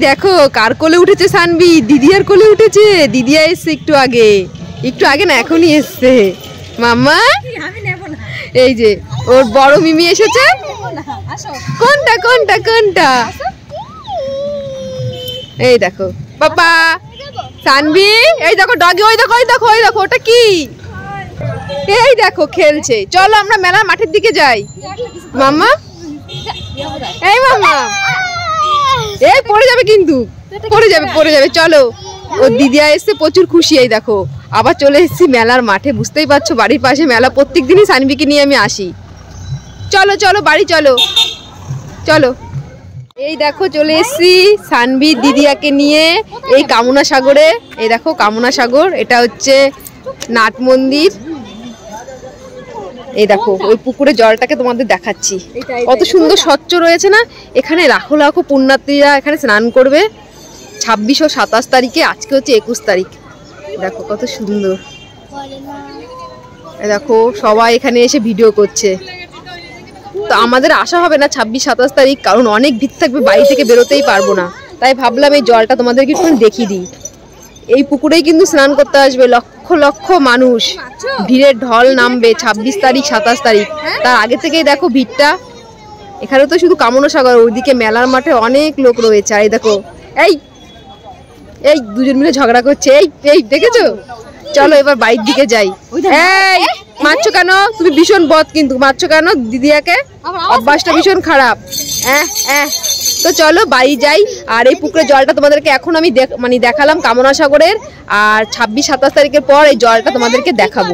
দেখো কার কোলে উঠেছে সানবি, দিদিয়ার কোলে উঠেছে। দিদিয়া এসছে একটু আগে না, এখনই এসছে। মাম্মা এই যে ওর বড় মিমি এসেছে। কোনটা কোনটা কোনটা? এই দেখো পাপা সানবি, এই দেখো ডগি, ওই দেখো ওই দেখো ওই দেখো, ওটা কি? এই দেখো খেলছে। চলো আমরা মেলার মাঠের দিকে যাই। মাম্মা এই মাম্মা, এই পড়ে যাবে কিন্তু, পড়ে যাবে। চলো, ও দিদিয়া এসছে, প্রচুর খুশি। এই দেখো আবার চলে এসেছি মেলার মাঠে। বুঝতেই পারছো বাড়ির পাশে মেলা, প্রত্যেক দিনই সানবিকে নিয়ে আমি আসি। চলো চলো বাড়ি চলো চলো। এই দেখো চলে এসেছি সানবি দিদিয়াকে নিয়ে এই কামনা সাগরে। এই দেখো কামনা সাগর, এটা হচ্ছে নাট মন্দির। এই দেখো ওই পুকুরে জলটাকে তোমাদের দেখাচ্ছি, কত সুন্দর স্বচ্ছ রয়েছে না। এখানে লাখো লাখো পুণ্যার্থীরা এখানে স্নান করবে 26 ও 27 তারিখে। আজকে হচ্ছে 21 তারিখ। দেখো কত সুন্দর। দেখো সবাই এখানে এসে ভিডিও করছে। তো আমাদের আসা হবে না 26-27 তারিখ, কারণ অনেক ভিড় থাকবে, বাড়ি থেকে বেরোতেই পারবো না। তাই ভাবলাম এই জলটা তোমাদেরকে একটু দেখিয়ে দিই। এই পুকুরেই কিন্তু স্নান করতে আসবে লক্ষ লক্ষ মানুষ। ভিড়ের ঢল নামবে 26 তারিখ 27 তারিখ। তার আগে থেকেই দেখো ভিড়টা। এখানে তো শুধু কামনা সাগর, ওইদিকে মেলার মাঠে অনেক লোক রয়েছে। আর এই দেখো এই এই দুজন মিলে ঝগড়া করছে। এই এই দেখেছো? চলো এবার বাড়ির দিকে যাই। এই মারছো কেন তুমি? ভীষণ বদ কিন্তু, মারছো কেন দিদিয়াকে? অভ্যাসটা ভীষণ খারাপ। তো চলো বাড়ি যাই। আর এই পুকুরের জলটা তোমাদেরকে এখন আমি দেখালাম কামনা সাগরের। আর 26-27 তারিখের পর এই জলটা তোমাদেরকে দেখাবো।